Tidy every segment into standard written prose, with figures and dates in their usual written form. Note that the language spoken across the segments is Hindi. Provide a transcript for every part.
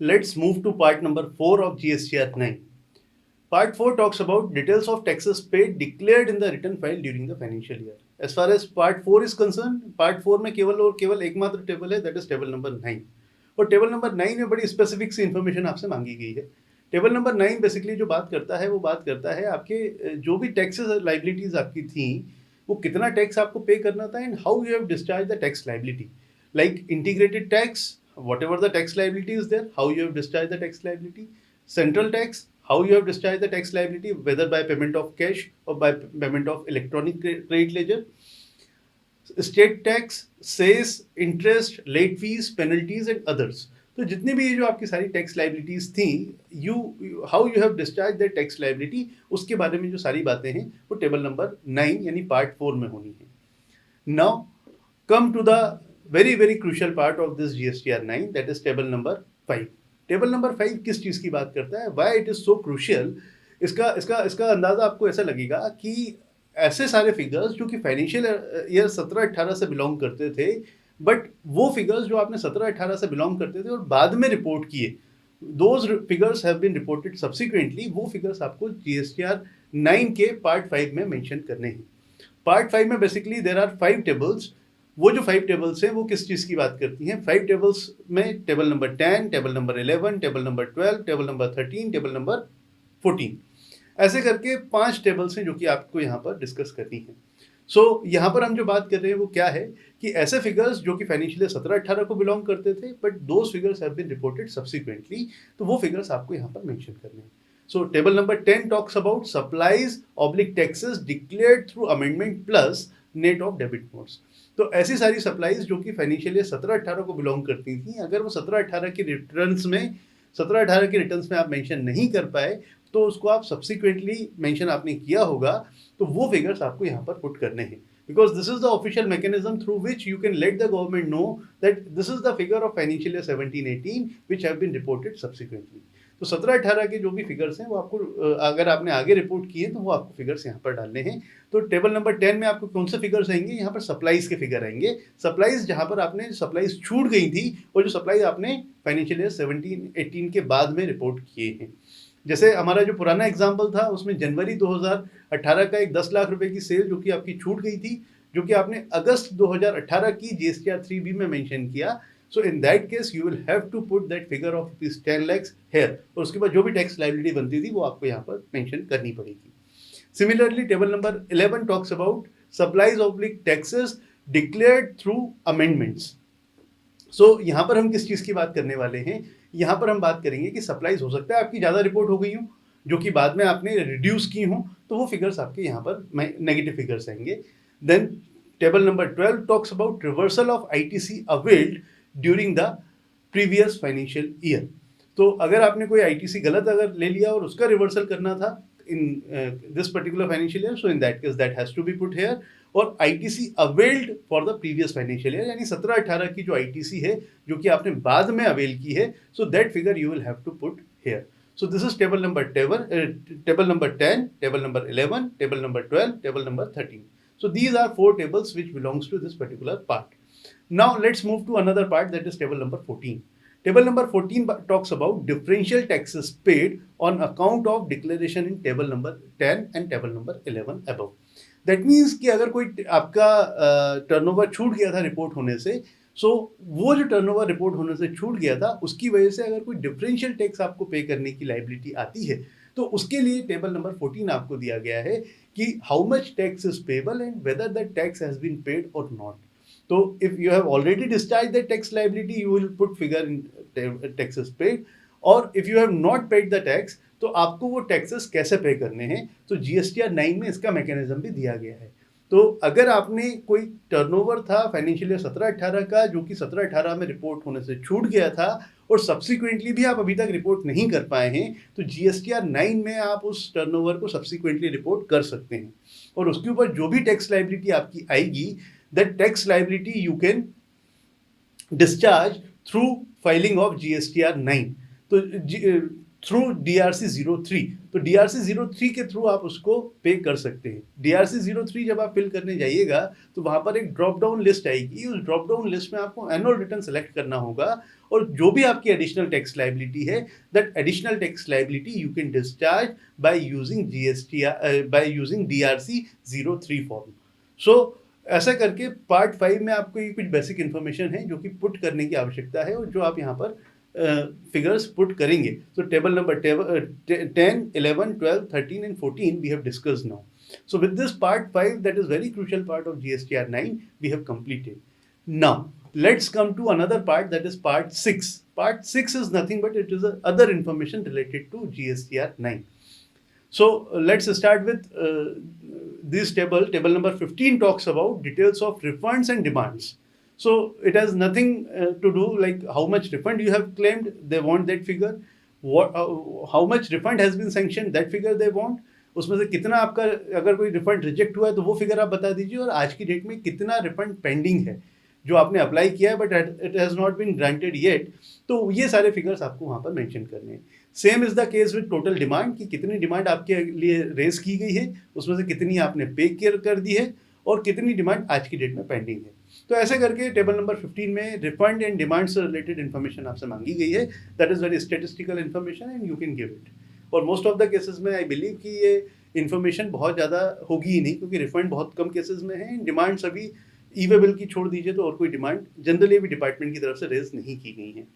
let's move to part number 4 of GSTR 9. Part 4 talks about details of taxes paid declared in the return file during the financial year. As far as part 4 is concerned, part 4 में केवल और केवल एकमात्र टेबल है, that is टेबल नंबर 9. और टेबल नंबर 9 में बड़ी स्पेसिफिक सी इन्फॉर्मेशन आपसे मांगी गई है. टेबल नंबर 9 बेसिकली जो बात करता है वो बात करता है आपके जो भी टैक्सेस लाइबिलिटीज आपकी थी वो कितना टैक्स आपको पे करना था and how you have discharge the tax liability, like integrated tax, whatever the tax liability is there, how you have discharged the tax liability, central tax, how you have discharged the tax liability, whether by payment of cash or by payment of electronic credit ledger, state tax, cess, interest, late fees, penalties and others. तो जितनी भी ये जो आपकी सारी टैक्स लाइबिलिटीज थी, how you have discharge that tax liability, उसके बारे में जो सारी बातें हैं वो टेबल नंबर 9 यानी पार्ट 4 में होनी है. Now come to the very crucial part of this GSTR 9, that is table number 5. Table number 5 किस चीज़ की बात करता है, why it is so crucial, इसका अंदाज़ा आपको ऐसा लगेगा कि ऐसे सारे फिगर्स जो कि फाइनेंशियल ईयर 17-18 से बिलोंग करते थे, बट वो फिगर्स जो आपने 17-18 से बिलोंग करते थे और बाद में रिपोर्ट किए, those figures have been reported subsequently, वो फिगर्स आपको GSTR 9 के पार्ट 5 में मेंशन करने हैं. पार्ट 5 में बेसिकली देर आर 5 टेबल्स. वो जो 5 टेबल्स हैं वो किस चीज़ की बात करती हैं? 5 टेबल्स में table number 10, table number 11, table number 12, table number 13, table number 14, ऐसे करके 5 टेबल्स हैं जो कि आपको यहाँ पर डिस्कस करनी है. सो यहाँ पर हम जो बात कर रहे हैं वो क्या है कि ऐसे फिगर्स जो कि फाइनेंशियल 17-18 को बिलोंग करते थे, but those figures have been reported subsequently, तो वो फिगर्स आपको यहाँ पर मेंशन करने हैं. So table number 10 talks about supplies oblique taxes declared through amendment plus net of debit notes. तो ऐसी सारी सप्लाईज जो कि फाइनेंशियल ईयर 17-18 को बिलोंग करती थी, अगर वो 17-18 के रिटर्न्स में आप मेंशन नहीं कर पाए तो उसको आप सब्सिक्वेंटली मेंशन आपने किया होगा, तो वो फिगर्स आपको यहाँ पर पुट करने हैं, because this is the official mechanism through which you can let the government know that this is the figure of financial year 17-18 which have been reported subsequently. तो 17-18 के जो भी फिगर्स हैं वो आपको अगर आपने आगे रिपोर्ट किए तो वो आपको फिगर्स यहाँ पर डालने हैं. तो टेबल नंबर 10 में आपको कौन से फिगर्स आएंगे? यहाँ पर सप्लाईज के फिगर आएंगे. सप्लाईज जहाँ पर आपने सप्लाईज छूट गई थी और जो सप्लाई आपने फाइनेंशियल ईयर 17-18 के बाद में रिपोर्ट किए हैं. जैसे हमारा जो पुराना एग्जाम्पल था उसमें जनवरी 2018 का एक 10 लाख रुपए की सेल जो कि आपकी छूट गई थी, जो कि आपने अगस्त 2018 की GSTR 3B में मेंशन किया. So in that case you will have to put that figure of rupees 10 lakhs here, और उसके बाद जो भी टैक्स लाइबिलिटी बनती थी वो आपको यहाँ पर मेंशन करनी पड़ेगी. Similarly table number 11 talks about supplies oblique taxes declared through amendments. So यहाँ पर हम किस चीज़ की बात करने वाले हैं? यहाँ पर हम बात करेंगे कि सप्लाईज हो सकता है आपकी ज़्यादा रिपोर्ट हो गई हूँ जो कि बाद में आपने रिड्यूस की हूँ, तो वो फिगर्स आपके यहाँ पर नेगेटिव फिगर्स आएंगे. Then table number 12 talks about reversal of ITC availed during the previous financial year. तो अगर आपने कोई ITC गलत अगर ले लिया और उसका रिवर्सल करना था in this particular financial year, so in that case that has to be put here. और ITC availed for the previous financial year, यानी 17-18 की जो ITC है जो कि आपने बाद में अवेल की है, so that figure you will have to put here. So this is table number 10, table number 11, table number 12, table number 13. So these are 4 tables which belongs to this particular part. Now let's move to another part, that is table number 14. Table number 14 talks about differential taxes paid on account of declaration in table number 10 and table number 11 above. That means कि अगर कोई आपका टर्नओवर छूट गया था रिपोर्ट होने से, सो वो जो टर्नओवर रिपोर्ट होने से छूट गया था उसकी वजह से अगर कोई डिफरेंशियल टैक्स आपको पे करने की लाइबिलिटी आती है, तो उसके लिए टेबल नंबर 14 आपको दिया गया है कि how much tax is payable and whether the tax has been paid और नॉट. तो if you have already discharge the tax liability you will put figure in taxes paid, और if you have not paid the tax तो आपको वो टैक्सेस कैसे पे करने हैं, तो GSTR 9 में इसका मैकेनिज्म भी दिया गया है. तो अगर आपने कोई टर्नओवर था फाइनेंशियल ईयर 17-18 का जो कि 17-18 में रिपोर्ट होने से छूट गया था और सब्सिक्वेंटली भी आप अभी तक रिपोर्ट नहीं कर पाए हैं, तो GSTR 9 में आप उस टर्नओवर को सब्सिक्वेंटली रिपोर्ट कर सकते हैं. और उसके ऊपर जो भी टैक्स लाइबिलिटी आपकी आएगी, that tax liability you can discharge through filing of GSTR 9. तो थ्रू DRC03। तो DRC03 के थ्रू आप उसको पे कर सकते हैं। DRC03 जब आप फिल करने जाइएगा तो वहाँ पर एक ड्रॉप डाउन लिस्ट आएगी। उस ड्रॉप डाउन लिस्ट में आपको एनुअल रिटर्न सेलेक्ट करना होगा और जो भी आपकी एडिशनल टैक्स लायबिलिटी है, that additional tax liability you can discharge by using GSTR, by using DRC03 form. So ऐसा करके पार्ट 5 में आपको ये कुछ बेसिक इन्फॉर्मेशन है जो कि पुट करने की आवश्यकता है और जो आप यहाँ पर figures put करेंगे। So table number 10, 11, 12, 13 and 14 we have discussed now. So with this part 5, that is very crucial part of GSTR 9, we have completed. Now let's come to another part, that is part 6. Part 6 is nothing but it is other information related to GSTR 9. So let's start with this table. Table number 15 talks about details of refunds and demands. So it has nothing to do like how much refund you have claimed, they want that figure. What how much refund has been sanctioned, that figure they want. उसमें से कितना आपका अगर कोई रिफंड रिजेक्ट हुआ है तो वो फिगर आप बता दीजिए, और आज की डेट में कितना रिफंड पेंडिंग है जो आपने अप्लाई किया है but it has not been granted yet. तो ये सारे फिगर्स आपको वहाँ पर मेंशन करने हैं। Same is the case with total demand, कि कितनी डिमांड आपके लिए रेज की गई है, उसमें से कितनी आपने पे कर दी है और कितनी डिमांड आज की डेट में पेंडिंग है। तो ऐसे करके टेबल नंबर 15 में रिफंड एंड डिमांड से रिलेटेड इन्फॉर्मेशन आपसे मांगी गई है। That is very statistical information and you can give it. और मोस्ट ऑफ द केसेस में आई बिलीव कि ये इन्फॉर्मेशन बहुत ज़्यादा होगी ही नहीं, क्योंकि रिफंड बहुत कम केसेस में है। डिमांड सभी ईवेबल की छोड़ दीजिए तो और कोई डिमांड जनरली भी डिपार्टमेंट की तरफ से रेज नहीं की गई है।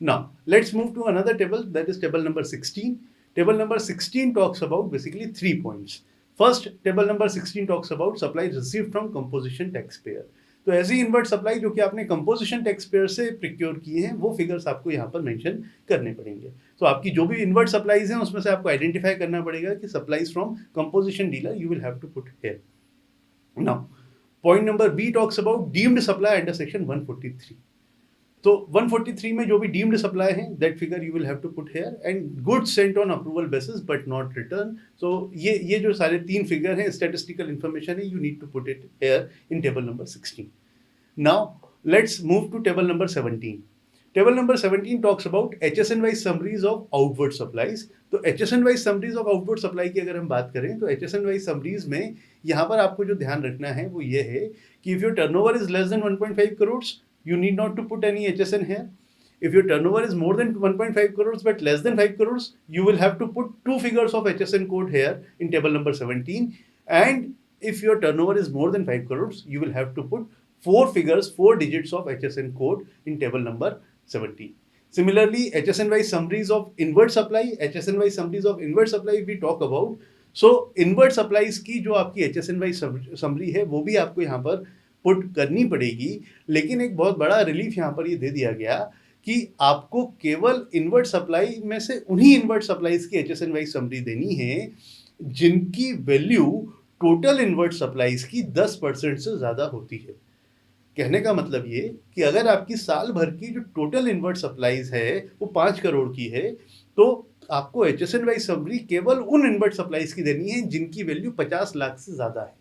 Now let's move to another table, that is table number 16. Table number 16 talks about basically 3 points. First, table number 16 talks about supplies received from composition taxpayer. तो ऐसी इनवर्ट सप्लाई जो कि आपने कंपोजिशन टैक्स पेयर से प्रिक्योर किए हैं वो फिगर्स आपको यहाँ पर मेंशन करने पड़ेंगे। तो आपकी जो भी इनवर्ट सप्लाईज हैं उसमें से आपको आइडेंटिफाई करना पड़ेगा कि supplies from composition dealer you will have to put here. Now point number B talks about deemed supply under section 143। तो 143 में जो भी डीम्ड सप्लाई है that figure you will have to put here, and goods sent on approval basis but not return. So ये जो सारे 3 फिगर हैं स्टैटिस्टिकल इन्फॉर्मेशन है, you need to put it here in table number 16. Now let's move to table number 17. Table number 17 talks about HSN wise summaries of outward supplies. तो HSN wise summaries of outward supply की अगर हम बात करें तो HSN वाइज समरीज में यहाँ पर आपको जो ध्यान रखना है वो ये है कि if your turnover is less than 1.5 crore you need not to put any HSN here. If your turnover is more than 1.5 crores but less than 5 crores, you will have to put 2 figures of HSN code here in table number 17. And if your turnover is more than 5 crores, you will have to put 4 figures, 4 digits of HSN code in table number 17. Similarly, HSN wise summaries of inward supply, HSN wise summaries of inward supply if we talk about. So inward supplies की जो आपकी HSN wise summary है वो भी आपको यहाँ पर पुट करनी पड़ेगी। लेकिन एक बहुत बड़ा रिलीफ यहाँ पर ये दे दिया गया कि आपको केवल इनवर्ट सप्लाई में से उन्हीं इनवर्ट सप्लाईज की HSN वाइज समरी देनी है जिनकी वैल्यू टोटल इनवर्ट सप्लाईज की 10% से ज़्यादा होती है। कहने का मतलब ये कि अगर आपकी साल भर की जो टोटल इनवर्ट सप्लाईज है वो 5 करोड़ की है तो आपको HSN वाइज समरी केवल उन इनवर्ट सप्लाईज की देनी है जिनकी वैल्यू 50 लाख से ज़्यादा है।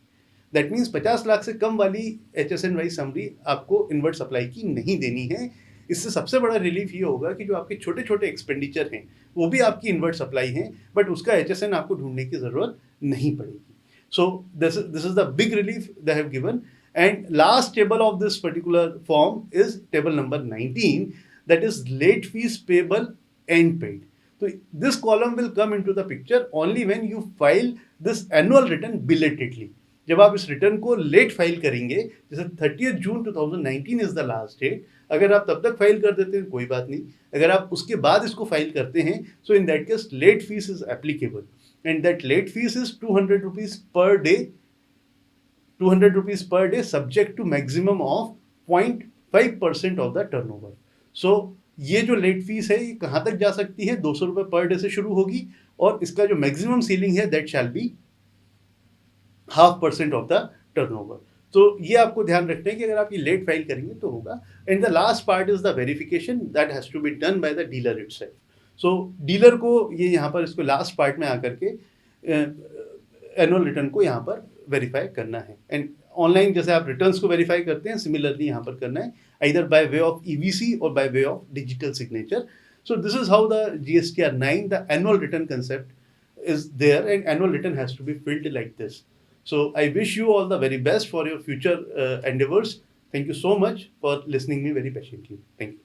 दैट मीन्स 50 लाख से कम वाली HSN वाइज समरी आपको इनवर्ट सप्लाई की नहीं देनी है। इससे सबसे बड़ा रिलीफ ये होगा कि जो आपके छोटे छोटे एक्सपेंडिचर हैं वो भी आपकी इनवर्ट सप्लाई हैं बट उसका HSN आपको ढूंढने की ज़रूरत नहीं पड़ेगी। So this is the big relief they have given. And last table of this particular form is table number 19, that is late fee payable and paid. तो this column will come into the picture only when you file this annual return belatedly. जब आप इस रिटर्न को लेट फाइल करेंगे, जैसे 30 जून 2019 इज द लास्ट डेट, अगर आप तब तक फाइल कर देते हैं कोई बात नहीं, अगर आप उसके बाद इसको फाइल करते हैं so in that case late fee is applicable and that late fee is 200 rupees per day, 200 rupees per day subject to maximum of 0.5% of the turnover. So ये जो लेट फीस है ये कहाँ तक जा सकती है, 200 रुपये पर डे से शुरू होगी और इसका जो मैक्सिमम सीलिंग है that shall be 0.5% of the turnover. तो ये आपको ध्यान रखना है कि अगर आप ये लेट फाइल करेंगे तो होगा। And the last part is the verification that has to be done by the dealer itself. सो डीलर को ये यहाँ पर इसको लास्ट पार्ट में आकर के एनुअल रिटर्न को यहाँ पर वेरीफाई करना है। एंड ऑनलाइन जैसे आप रिटर्न्स को वेरीफाई करते हैं सिमिलरली यहाँ पर करना है, either by way of EVC और by way of digital signature. So this is how the GSTR 9, the annual return concept, is there, and annual return has to be filled like this. So I wish you all the very best for your future endeavors. Thank you so much for listening me very patiently. Thank you.